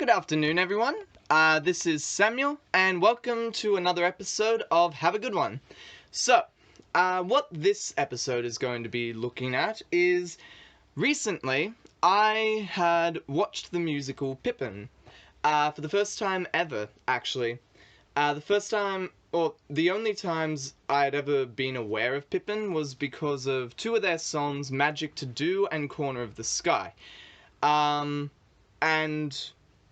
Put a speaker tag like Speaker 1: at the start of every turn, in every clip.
Speaker 1: Good afternoon, everyone. This is Samuel, and welcome to another episode of Have a Good One. So, what this episode is going to be looking at is, recently, I had watched the musical Pippin, for the first time ever, actually. The only times I'd ever been aware of Pippin was because of two of their songs, Magic to Do and Corner of the Sky.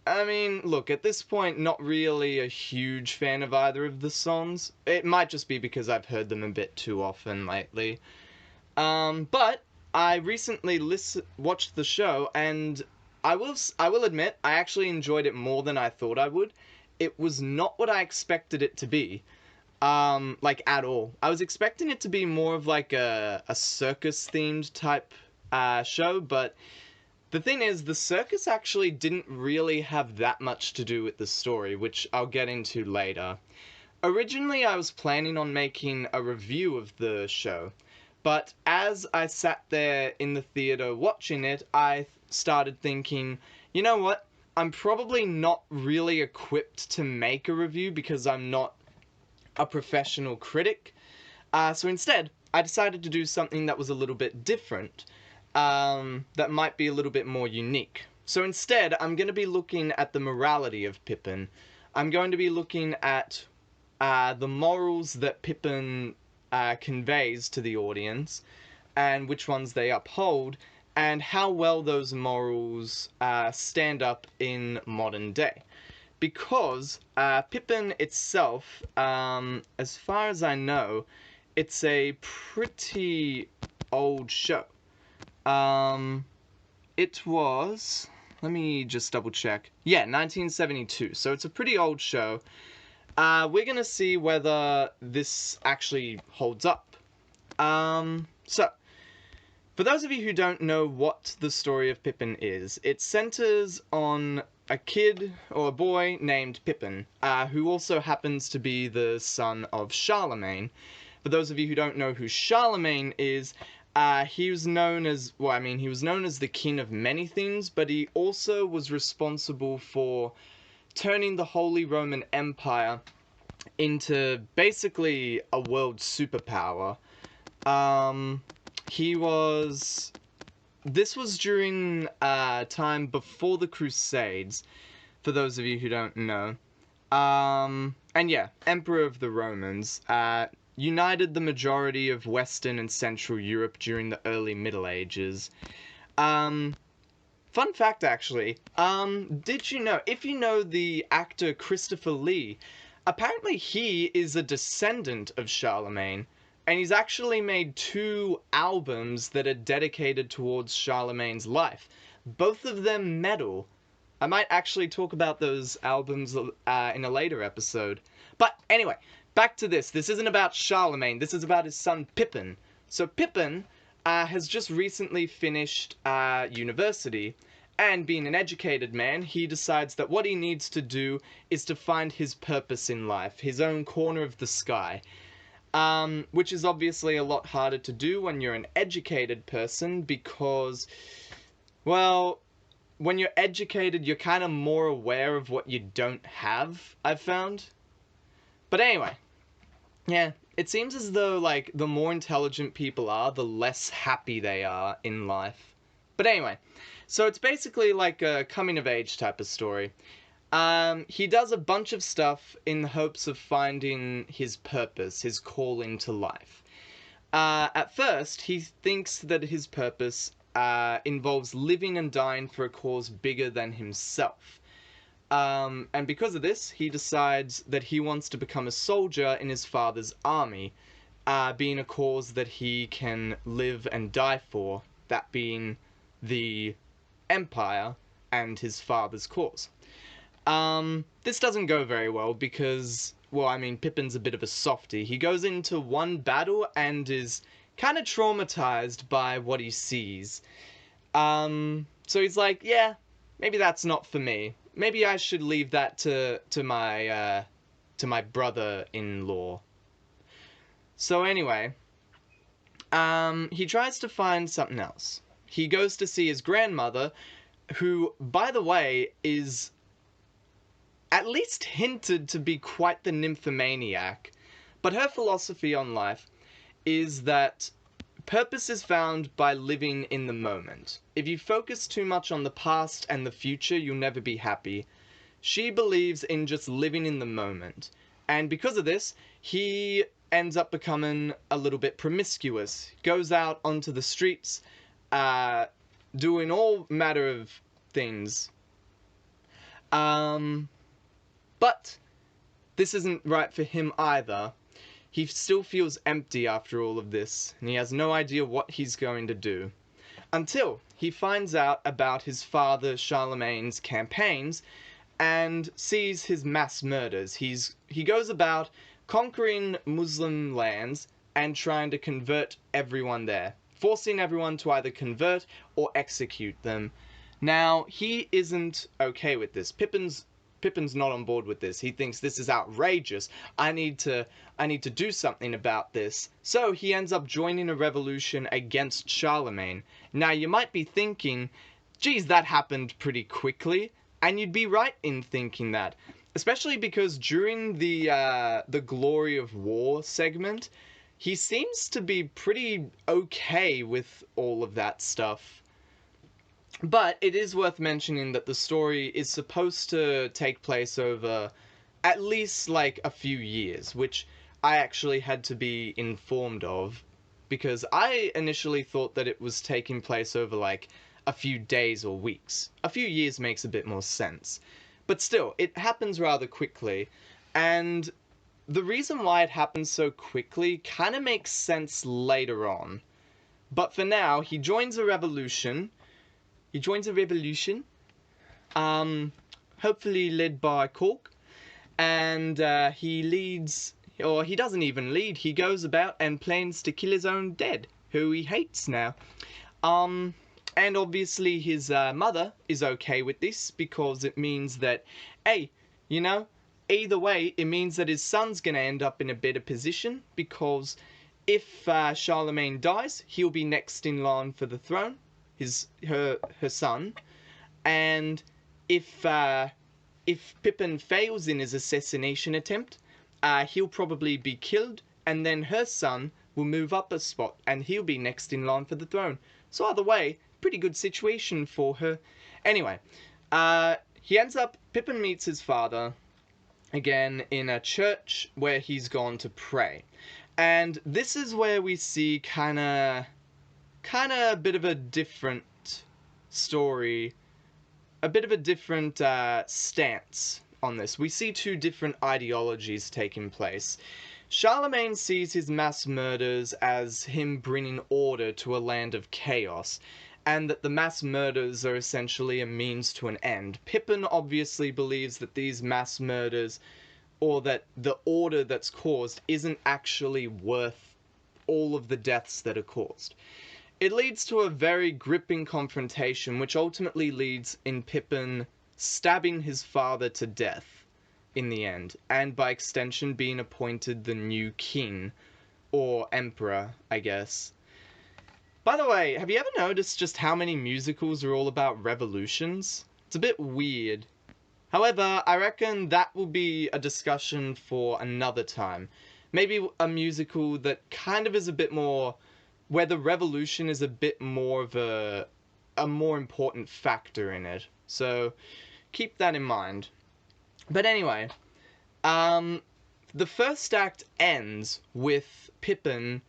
Speaker 1: I mean, look, at this point, not really a huge fan of either of the songs. It might just be because I've heard them a bit too often lately. But I recently watched the show, and I will admit, I actually enjoyed it more than I thought I would. It was not what I expected it to be, like, at all. I was expecting it to be more of like a circus-themed type, show, but the thing is, the circus actually didn't really have that much to do with the story, which I'll get into later. Originally, I was planning on making a review of the show, but as I sat there in the theater watching it, I started thinking, you know what? I'm probably not really equipped to make a review because I'm not a professional critic. So instead, I decided to do something that was a little bit different. That might be a little bit more unique. So instead, I'm going to be looking at the morality of Pippin. I'm going to be looking at the morals that Pippin conveys to the audience, and which ones they uphold, and how well those morals stand up in modern day. Because Pippin itself, as far as I know, it's a pretty old show. It was, let me just double check. Yeah, 1972, so it's a pretty old show. We're gonna see whether this actually holds up. So, for those of you who don't know what the story of Pippin is, it centers on a kid, or a boy, named Pippin, who also happens to be the son of Charlemagne. For those of you who don't know who Charlemagne is, he was known as, he was known as the king of many things, but he also was responsible for turning the Holy Roman Empire into basically a world superpower. This was during time before the Crusades, for those of you who don't know. And yeah, Emperor of the Romans. United the majority of Western and Central Europe during the early Middle Ages. Fun fact, actually, did you know, if you know the actor Christopher Lee, apparently he is a descendant of Charlemagne, and he's actually made two albums that are dedicated towards Charlemagne's life. Both of them metal. I might actually talk about those albums in a later episode. But anyway, back to this. This isn't about Charlemagne. This is about his son Pippin. So Pippin has just recently finished university, and being an educated man, he decides that what he needs to do is to find his purpose in life, his own corner of the sky. Which is obviously a lot harder to do when you're an educated person because, well, when you're educated, you're kind of more aware of what you don't have, I've found. But anyway, yeah, it seems as though, like, the more intelligent people are, the less happy they are in life. But anyway, so it's basically like a coming-of-age type of story. He does a bunch of stuff in the hopes of finding his purpose, his calling to life. At first, he thinks that his purpose involves living and dying for a cause bigger than himself. And because of this, he decides that he wants to become a soldier in his father's army, being a cause that he can live and die for, that being the empire and his father's cause. This doesn't go very well because, Pippin's a bit of a softie. He goes into one battle and is kind of traumatized by what he sees. So he's like, yeah, maybe that's not for me. Maybe I should leave that to my brother-in-law. So anyway, he tries to find something else. He goes to see his grandmother, who, by the way, is at least hinted to be quite the nymphomaniac. But her philosophy on life is that purpose is found by living in the moment. If you focus too much on the past and the future, you'll never be happy. She believes in just living in the moment. And because of this, he ends up becoming a little bit promiscuous. Goes out onto the streets, doing all matter of things. But this isn't right for him either. He still feels empty after all of this, and he has no idea what he's going to do. Until he finds out about his father Charlemagne's campaigns and sees his mass murders. He goes about conquering Muslim lands and trying to convert everyone there, forcing everyone to either convert or execute them. Now, he isn't okay with this. Pippin's not on board with this. He thinks this is outrageous. I need to do something about this. So he ends up joining a revolution against Charlemagne. Now you might be thinking, geez, that happened pretty quickly, and you'd be right in thinking that, especially because during the Glory of War segment, he seems to be pretty okay with all of that stuff. But it is worth mentioning that the story is supposed to take place over at least like a few years, which I actually had to be informed of, because I initially thought that it was taking place over like a few days or weeks. A few years makes a bit more sense. But still, it happens rather quickly, and the reason why it happens so quickly kind of makes sense later on. But for now, he joins a revolution. Hopefully led by Cork, and he leads, or he doesn't even lead, he goes about and plans to kill his own dad, who he hates now. And obviously his mother is okay with this, because it means that, hey, you know, either way, it means that his son's gonna end up in a better position, because if Charlemagne dies, he'll be next in line for the throne, her son, and if Pippin fails in his assassination attempt, he'll probably be killed, and then her son will move up a spot, and he'll be next in line for the throne. So either way, pretty good situation for her. Anyway, Pippin meets his father again in a church where he's gone to pray, and this is where we see kind of a bit of a different story, a bit of a different stance on this. We see two different ideologies taking place. Charlemagne sees his mass murders as him bringing order to a land of chaos, and that the mass murders are essentially a means to an end. Pippin obviously believes that these mass murders, or that the order that's caused, isn't actually worth all of the deaths that are caused. It leads to a very gripping confrontation, which ultimately leads in Pippin stabbing his father to death in the end, and by extension being appointed the new king, or emperor, I guess. By the way, have you ever noticed just how many musicals are all about revolutions? It's a bit weird. However, I reckon that will be a discussion for another time. Maybe a musical that kind of is a bit more, where the revolution is a bit more of a more important factor in it. So keep that in mind. But anyway, the first act ends with Pippin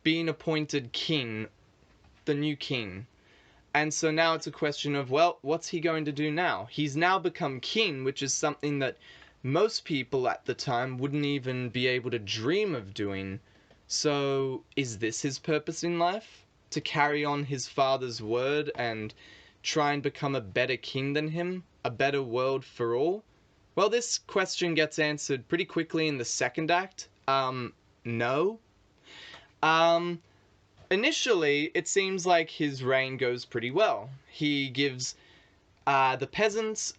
Speaker 1: being appointed king, the new king. And so now it's a question of, well, what's he going to do now? He's now become king, which is something that most people at the time wouldn't even be able to dream of doing. So, is this his purpose in life? To carry on his father's word and try and become a better king than him? A better world for all? Well, this question gets answered pretty quickly in the second act. No. Initially, it seems like his reign goes pretty well. He gives the peasants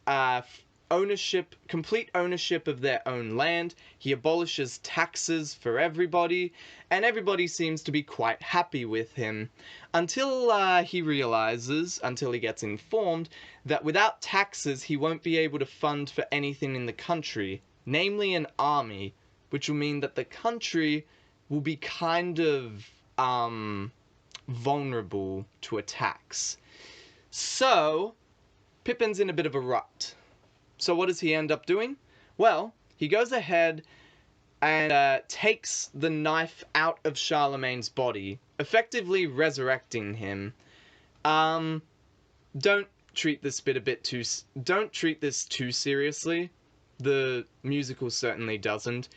Speaker 1: complete ownership of their own land. He abolishes taxes for everybody, and everybody seems to be quite happy with him until until he gets informed that without taxes he won't be able to fund for anything in the country, namely an army, which will mean that the country will be kind of vulnerable to attacks. So Pippin's in a bit of a rut. So what does he end up doing? Well, he goes ahead and takes the knife out of Charlemagne's body, effectively resurrecting him. Don't treat this too seriously. The musical certainly doesn't.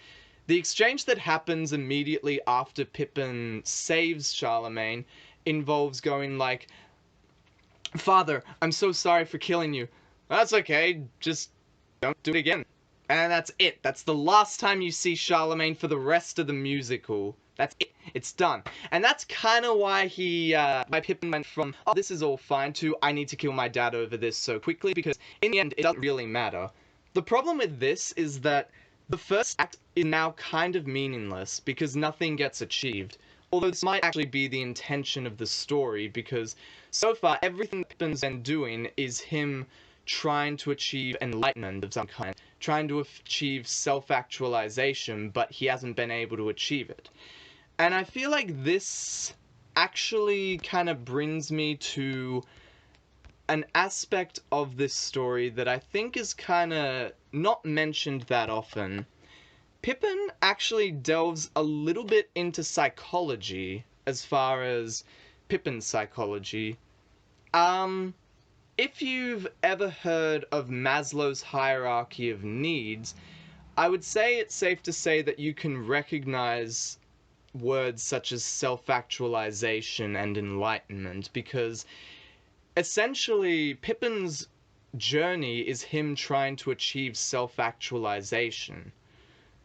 Speaker 1: The exchange that happens immediately after Pippin saves Charlemagne involves going like, "Father, I'm so sorry for killing you." "That's okay, just don't do it again." And that's it. That's the last time you see Charlemagne for the rest of the musical. That's it. It's done. And that's kind of why why Pippin went from, "Oh, this is all fine," to, "I need to kill my dad over this so quickly," because in the end, it doesn't really matter. The problem with this is that the first act is now kind of meaningless because nothing gets achieved. Although this might actually be the intention of the story, because so far everything that Pippin's been doing is him trying to achieve enlightenment of some kind, trying to achieve self-actualization, but he hasn't been able to achieve it. And I feel like this actually kind of brings me to an aspect of this story that I think is kind of not mentioned that often. Pippin actually delves a little bit into psychology, as far as Pippin's psychology. If you've ever heard of Maslow's hierarchy of needs, I would say it's safe to say that you can recognize words such as self-actualization and enlightenment, because essentially Pippin's journey is him trying to achieve self-actualization.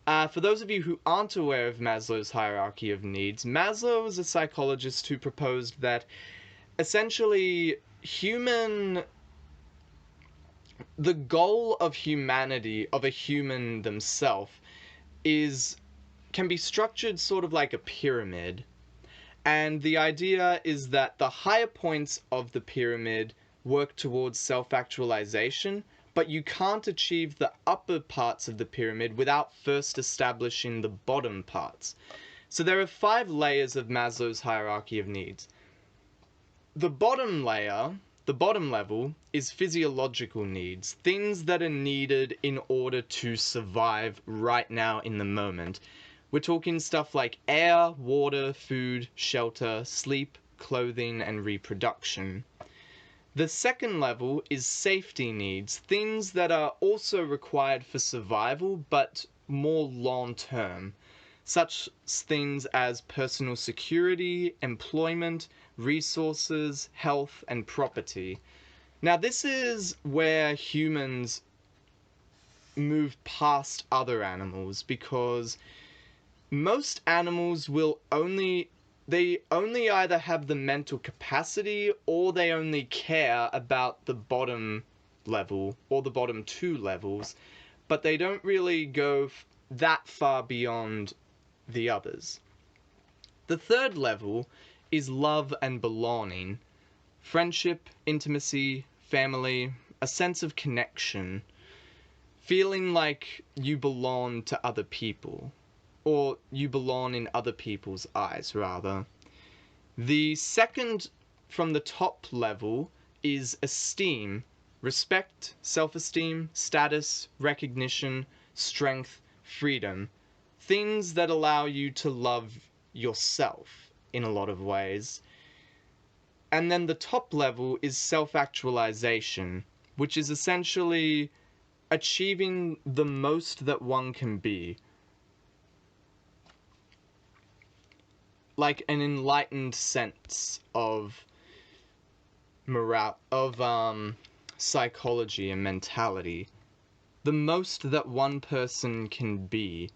Speaker 1: For those of you who aren't aware of Maslow's hierarchy of needs, Maslow was a psychologist who proposed that essentially the goal of humanity, of a human themselves, can be structured sort of like a pyramid. And the idea is that the higher points of the pyramid work towards self-actualization, but you can't achieve the upper parts of the pyramid without first establishing the bottom parts. So there are 5 layers of Maslow's hierarchy of needs. The bottom level is physiological needs, things that are needed in order to survive right now in the moment. We're talking stuff like air, water, food, shelter, sleep, clothing, and reproduction. The second level is safety needs, things that are also required for survival, but more long-term. Such things as personal security, employment, resources, health, and property. Now, this is where humans move past other animals, because most animals they only either have the mental capacity or they only care about the bottom level or the bottom 2 levels, but they don't really go that far beyond the others. The third level is love and belonging, friendship, intimacy, family, a sense of connection, feeling like you belong to other people, or you belong in other people's eyes, rather. The second from the top level is esteem, respect, self-esteem, status, recognition, strength, freedom. Things that allow you to love yourself in a lot of ways. And then the top level is self-actualization, which is essentially achieving the most that one can be. Like an enlightened sense of psychology and mentality. The most that one person can be.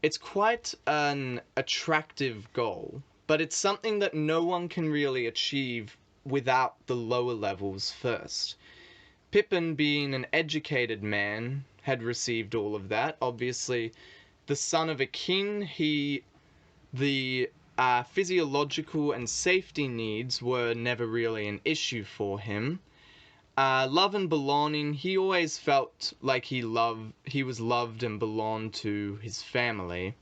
Speaker 1: It's quite an attractive goal, but it's something that no one can really achieve without the lower levels first. Pippin, being an educated man, had received all of that. Obviously, the son of a king, the physiological and safety needs were never really an issue for him. Love and belonging, he always felt like he was loved and belonged to his family.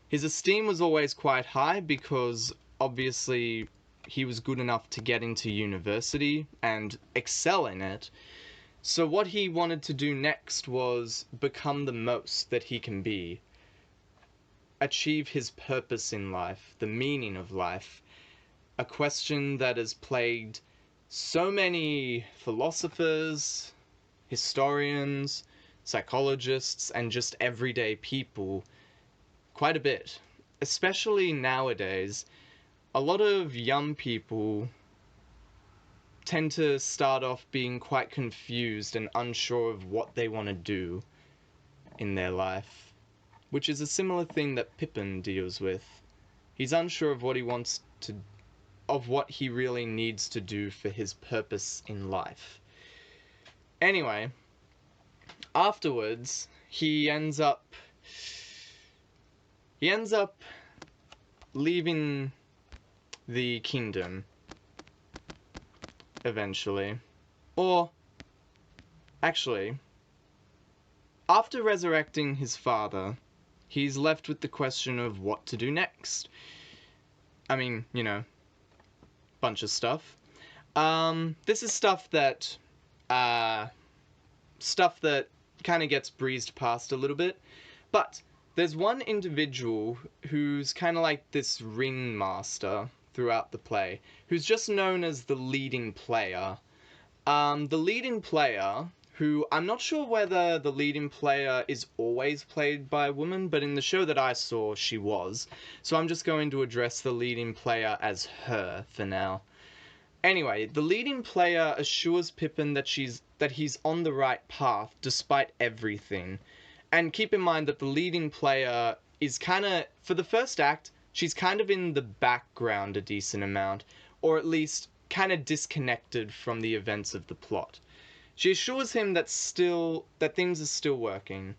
Speaker 1: His esteem was always quite high because obviously he was good enough to get into university and excel in it. So what he wanted to do next was become the most that he can be. Achieve his purpose in life, the meaning of life. A question that has plagued so many philosophers, historians, psychologists, and just everyday people quite a bit. Especially nowadays, a lot of young people tend to start off being quite confused and unsure of what they want to do in their life, which is a similar thing that Pippin deals with. He's unsure of what he really needs to do for his purpose in life. Anyway, afterwards, he ends up leaving the kingdom eventually. Or, actually, after resurrecting his father, he's left with the question of what to do next. I mean, bunch of stuff. This is stuff that kind of gets breezed past a little bit, but there's one individual who's kind of like this ringmaster throughout the play, who's just known as the leading player. The leading player, who I'm not sure whether the leading player is always played by a woman, but in the show that I saw, she was. So I'm just going to address the leading player as her for now. Anyway, the leading player assures Pippin that he's on the right path despite everything. And keep in mind that the leading player is kind of, for the first act, she's kind of in the background a decent amount, or at least kind of disconnected from the events of the plot. She assures him that things are still working.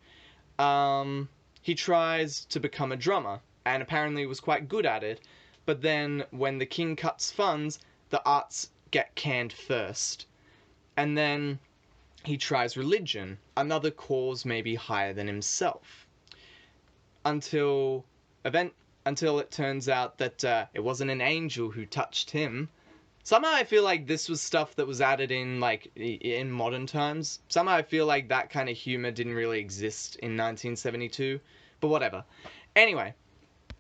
Speaker 1: He tries to become a drummer, and apparently was quite good at it, but then when the king cuts funds, the arts get canned first. And then he tries religion, another cause maybe higher than himself. Until it turns out that it wasn't an angel who touched him. Somehow I feel like this was stuff that was added in, like, in modern times. Somehow I feel like that kind of humor didn't really exist in 1972. But whatever. Anyway,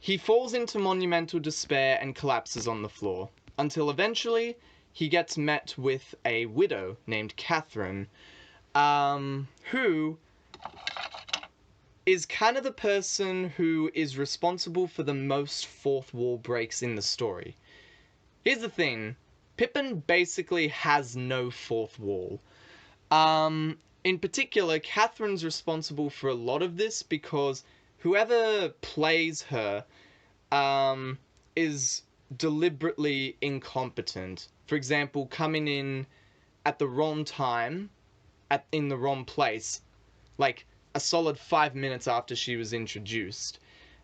Speaker 1: he falls into monumental despair and collapses on the floor. Until eventually, he gets met with a widow named Catherine, who is kind of the person who is responsible for the most fourth wall breaks in the story. Here's the thing. Pippin basically has no fourth wall. In particular, Catherine's responsible for a lot of this because whoever plays her is deliberately incompetent. For example, coming in at the wrong time, in the wrong place, like a solid 5 minutes after she was introduced.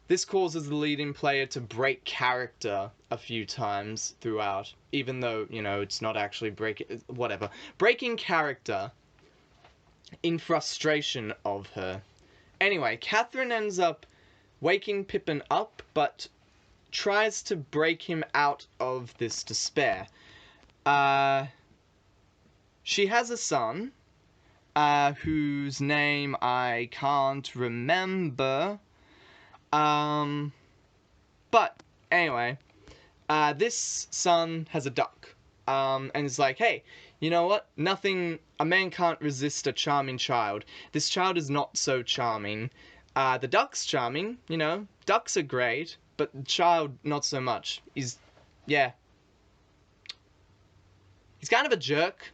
Speaker 1: This causes the leading player to break character a few times throughout, even though, it's not actually breaking character in frustration of her. Anyway, Catherine ends up waking Pippin up, but tries to break him out of this despair. She has a son, whose name I can't remember. But anyway, this son has a duck, and is like, hey, you know what? A man can't resist a charming child. This child is not so charming. The duck's charming, ducks are great, but the child, not so much. He's kind of a jerk,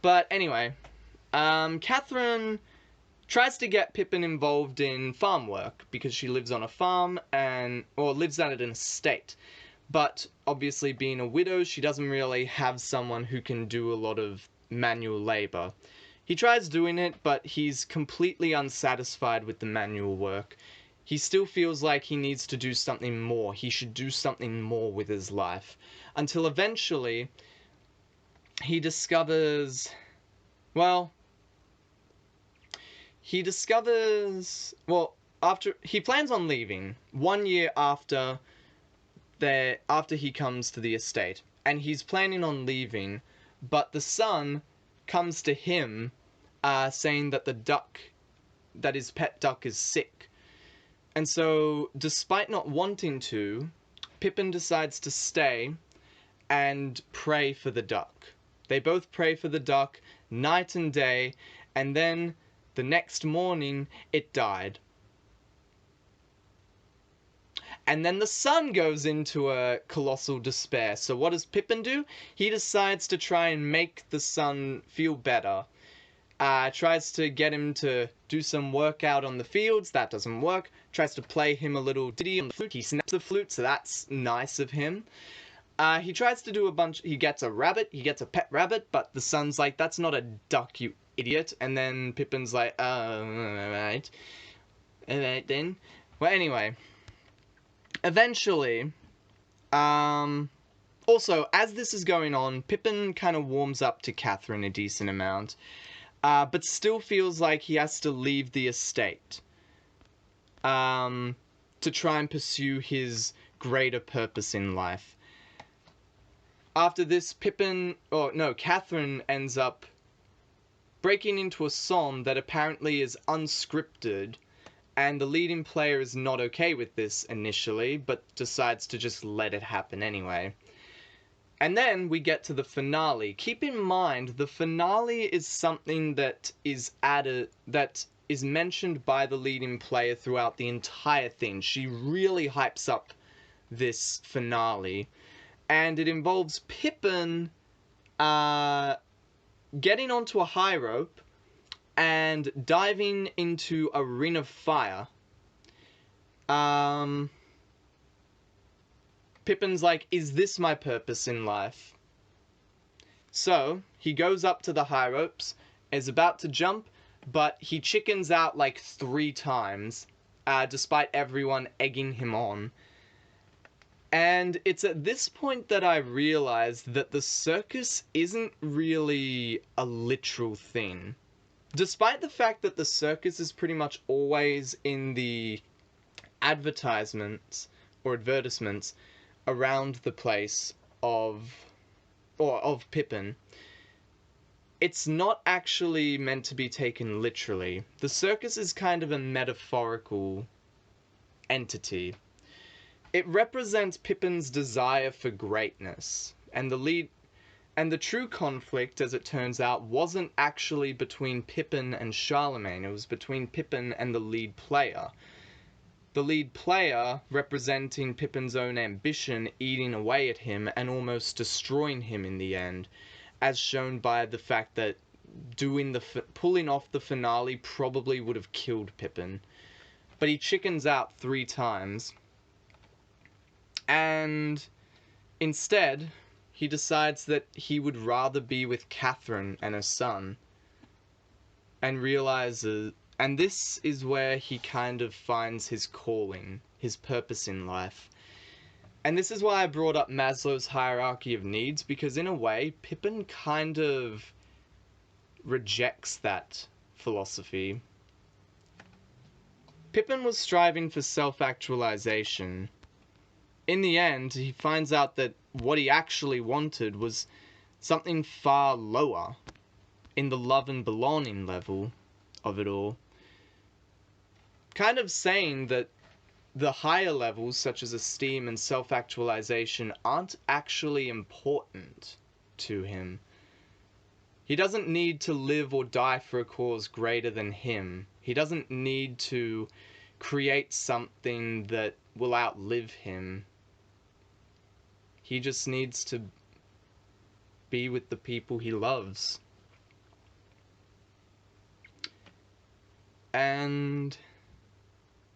Speaker 1: But anyway, Catherine tries to get Pippin involved in farm work because she lives on a farm or lives at an estate. But obviously being a widow, she doesn't really have someone who can do a lot of manual labor. He tries doing it, but he's completely unsatisfied with the manual work. He still feels like he needs to do something more. He should do something more with his life. Until eventually, he discovers... Well, after he plans on leaving 1 year after he comes to the estate, and he's planning on leaving, but the son comes to him, saying that that his pet duck is sick. And so, despite not wanting to, Pippin decides to stay and pray for the duck. They both pray for the duck night and day, and then the next morning it died. And then the son goes into a colossal despair. So what does Pippin do? He decides to try and make the son feel better. Tries to get him to do some work out on the fields. That doesn't work. Tries to play him a little ditty on the flute. He snaps the flute, so that's nice of him. He tries to do he gets a rabbit. He gets a pet rabbit, but the son's like, that's not a duck, you idiot. And then Pippin's like, alright. Alright then. Well, anyway. Eventually, also, as this is going on, Pippin kind of warms up to Catherine a decent amount, but still feels like he has to leave the estate, to try and pursue his greater purpose in life. After this, Catherine ends up breaking into a song that apparently is unscripted, and the leading player is not okay with this initially, but decides to just let it happen anyway. And then we get to the finale. Keep in mind, the finale is something that is mentioned by the leading player throughout the entire thing. She really hypes up this finale. And it involves Pippin getting onto a high rope and diving into a ring of fire. Pippin's like, is this my purpose in life? So, he goes up to the high ropes, is about to jump, but he chickens out like 3 times, despite everyone egging him on. And it's at this point that I realized that the circus isn't really a literal thing. Despite the fact that the circus is pretty much always in the advertisements around the place of Pippin, it's not actually meant to be taken literally. The circus is kind of a metaphorical entity. It represents Pippin's desire for greatness, and the true conflict, as it turns out, wasn't actually between Pippin and Charlemagne. It was between Pippin and the lead player. The lead player representing Pippin's own ambition, eating away at him and almost destroying him in the end, as shown by the fact that pulling off the finale probably would have killed Pippin. But he chickens out 3 times. And instead, he decides that he would rather be with Catherine and her son, and and this is where he kind of finds his calling, his purpose in life. And this is why I brought up Maslow's hierarchy of needs, because in a way, Pippin kind of rejects that philosophy. Pippin was striving for self-actualization. In the end, he finds out that what he actually wanted was something far lower, in the love and belonging level of it all. Kind of saying that the higher levels, such as esteem and self-actualization, aren't actually important to him. He doesn't need to live or die for a cause greater than him. He doesn't need to create something that will outlive him. He just needs to be with the people he loves. And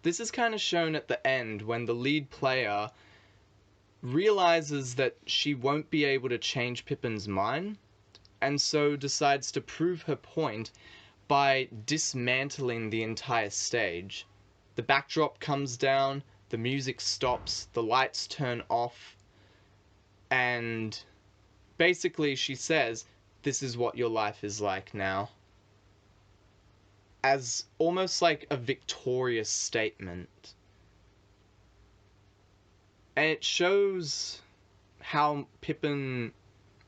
Speaker 1: this is kind of shown at the end when the lead player realizes that she won't be able to change Pippin's mind. and so decides to prove her point by dismantling the entire stage. The backdrop comes down, the music stops, the lights turn off, and basically she says, "This is what your life is like now." As almost like a victorious statement. And it shows how Pippin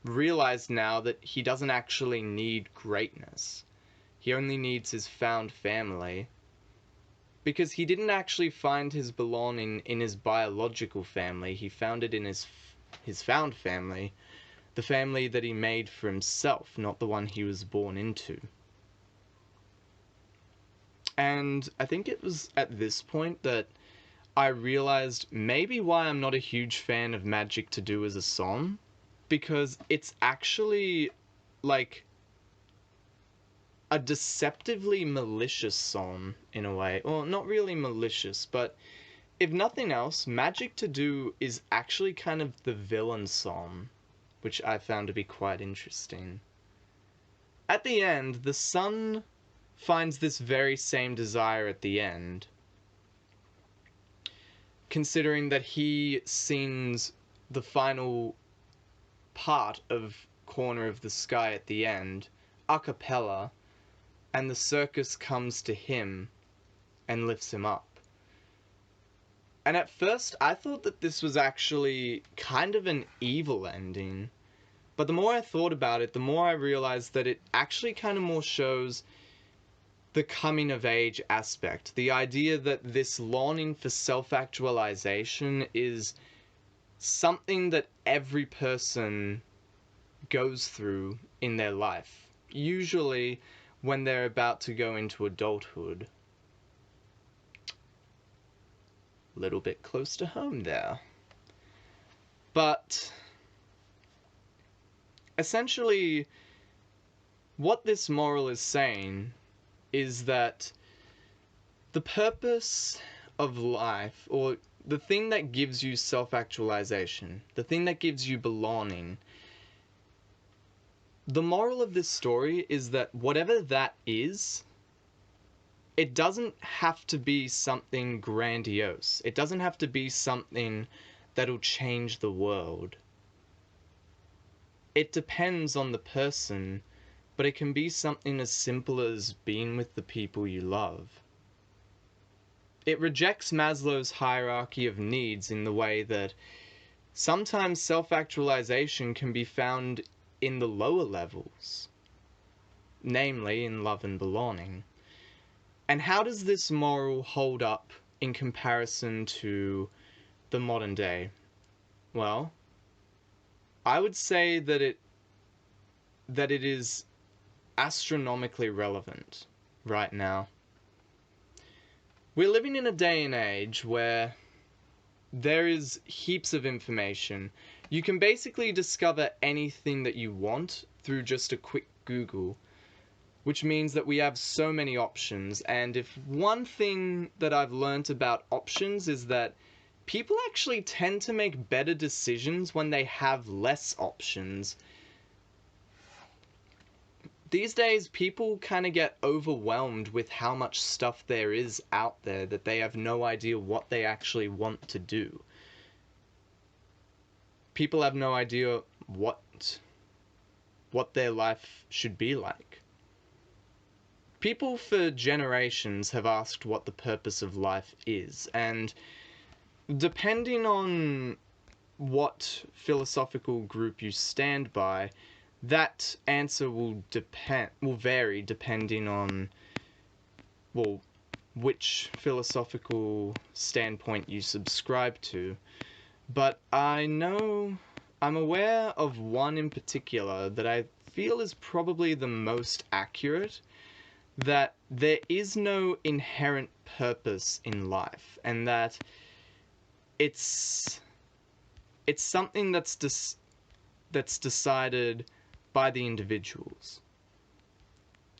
Speaker 1: realized now that he doesn't actually need greatness. He only needs his found family. Because he didn't actually find his belonging in his biological family, he found it in his found family, the family that he made for himself, not the one he was born into. And I think it was at this point that I realized maybe why I'm not a huge fan of Magic to Do as a song, because it's actually like a deceptively malicious song in a way. Well, not really malicious, but if nothing else, Magic to Do is actually kind of the villain song, which I found to be quite interesting. At the end, the sun finds this very same desire at the end, considering that he sings the final part of Corner of the Sky at the end, a cappella, and the circus comes to him and lifts him up. And at first, I thought that this was actually kind of an evil ending. But the more I thought about it, the more I realized that it actually kind of more shows the coming of age aspect. The idea that this longing for self-actualization is something that every person goes through in their life. Usually when they're about to go into adulthood. Little bit close to home there. But essentially, what this moral is saying is that the purpose of life, or the thing that gives you self-actualization, the thing that gives you belonging, the moral of this story is that whatever that is, it doesn't have to be something grandiose. It doesn't have to be something that'll change the world. It depends on the person, but it can be something as simple as being with the people you love. It rejects Maslow's hierarchy of needs in the way that sometimes self-actualization can be found in the lower levels, namely in love and belonging. And how does this moral hold up in comparison to the modern day? Well, I would say that it is astronomically relevant right now. We're living in a day and age where there is heaps of information. You can basically discover anything that you want through just a quick Google, which means that we have so many options. And if one thing that I've learnt about options is that people actually tend to make better decisions when they have less options. These days, people kind of get overwhelmed with how much stuff there is out there that they have no idea what they actually want to do. People have no idea what their life should be like. People for generations have asked what the purpose of life is, and depending on what philosophical group you stand by, that answer will vary depending on, well, which philosophical standpoint you subscribe to. But I'm aware of one in particular that I feel is probably the most accurate, that there is no inherent purpose in life, and that it's something that's decided by the individuals.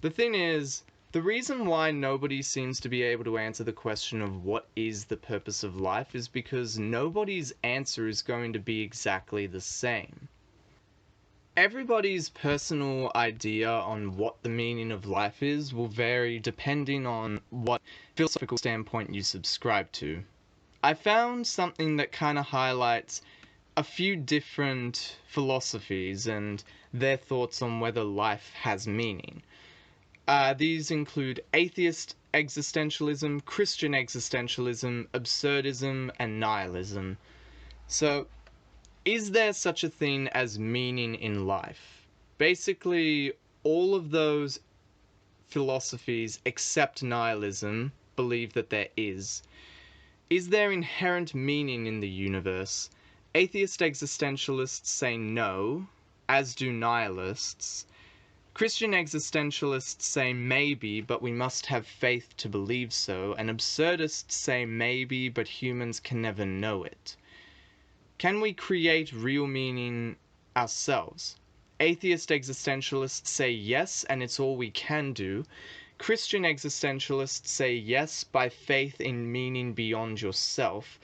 Speaker 1: The thing is, the reason why nobody seems to be able to answer the question of what is the purpose of life is because nobody's answer is going to be exactly the same. Everybody's personal idea on what the meaning of life is will vary depending on what philosophical standpoint you subscribe to. I found something that kind of highlights a few different philosophies and their thoughts on whether life has meaning. These include atheist existentialism, Christian existentialism, absurdism, and nihilism. So, is there such a thing as meaning in life? Basically, all of those philosophies except nihilism believe that there is. Is there inherent meaning in the universe? Atheist existentialists say no, as do nihilists. Christian existentialists say maybe, but we must have faith to believe so, and absurdists say maybe, but humans can never know it. Can we create real meaning ourselves? Atheist existentialists say yes, and it's all we can do. Christian existentialists say yes by faith in meaning beyond yourself.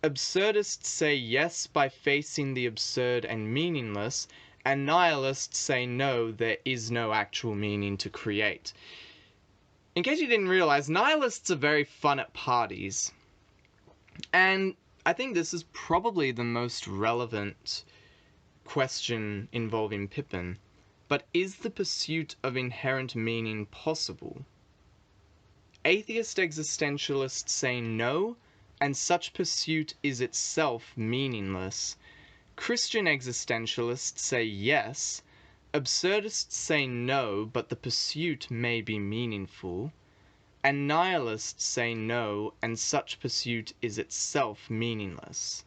Speaker 1: Absurdists say yes by facing the absurd and meaningless, and nihilists say no, there is no actual meaning to create. In case you didn't realize, nihilists are very fun at parties. And I think this is probably the most relevant question involving Pippin. But is the pursuit of inherent meaning possible? Atheist existentialists say no, and such pursuit is itself meaningless. Christian existentialists say yes. Absurdists say no, but the pursuit may be meaningful. And nihilists say no, and such pursuit is itself meaningless.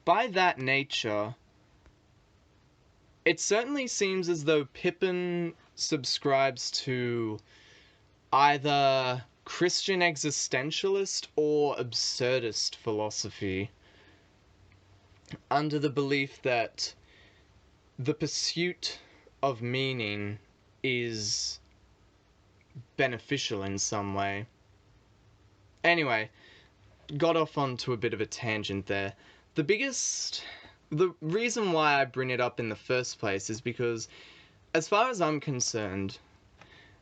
Speaker 1: By that nature, it certainly seems as though Pippin subscribes to either Christian existentialist or absurdist philosophy, under the belief that the pursuit of meaning is beneficial in some way. Anyway, got off onto a bit of a tangent there. The reason why I bring it up in the first place is because, as far as I'm concerned,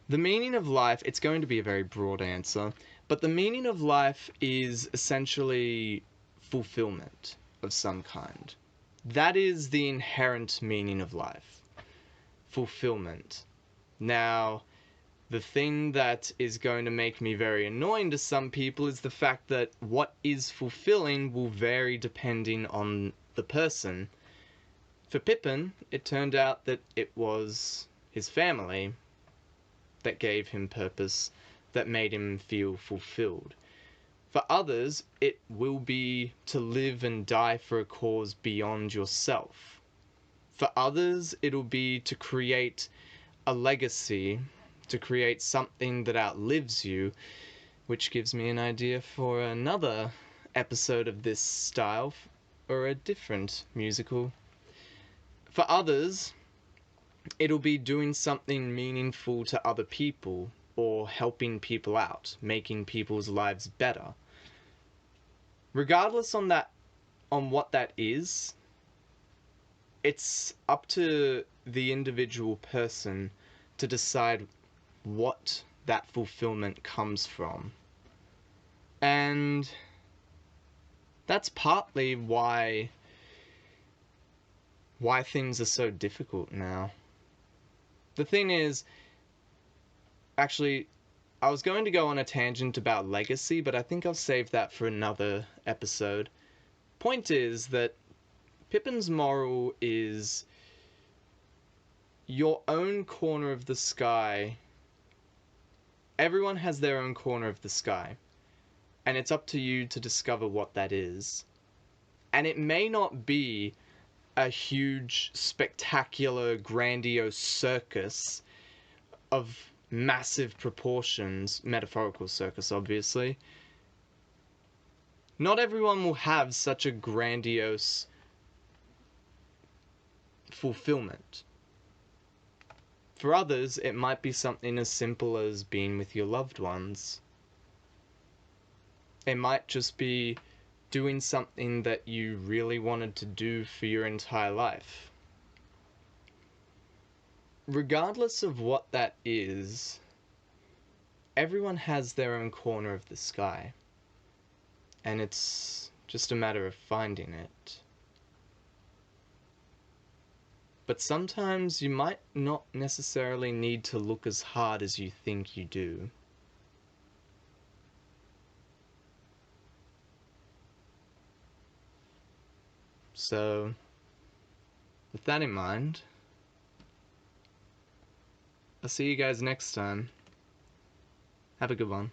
Speaker 1: the meaning of life, it's going to be a very broad answer, but the meaning of life is essentially fulfillment of some kind. That is the inherent meaning of life. Fulfillment. Now, the thing that is going to make me very annoying to some people is the fact that what is fulfilling will vary depending on the person. For Pippin, it turned out that it was his family that gave him purpose, that made him feel fulfilled. For others, it will be to live and die for a cause beyond yourself. For others, it'll be to create a legacy, to create something that outlives you, which gives me an idea for another episode of this style, or a different musical. For others, it'll be doing something meaningful to other people, or helping people out, making people's lives better. Regardless on what that is, it's up to the individual person to decide what that fulfillment comes from. And that's partly why things are so difficult now. The thing is, actually, I was going to go on a tangent about legacy, but I think I'll save that for another episode. Point is that Pippin's moral is your own corner of the sky. Everyone has their own corner of the sky, and it's up to you to discover what that is. And it may not be a huge, spectacular, grandiose circus of massive proportions, metaphorical circus, obviously. Not everyone will have such a grandiose fulfillment. For others, it might be something as simple as being with your loved ones. It might just be doing something that you really wanted to do for your entire life. Regardless of what that is, everyone has their own corner of the sky, and it's just a matter of finding it. But sometimes you might not necessarily need to look as hard as you think you do. So, with that in mind, I'll see you guys next time. Have a good one.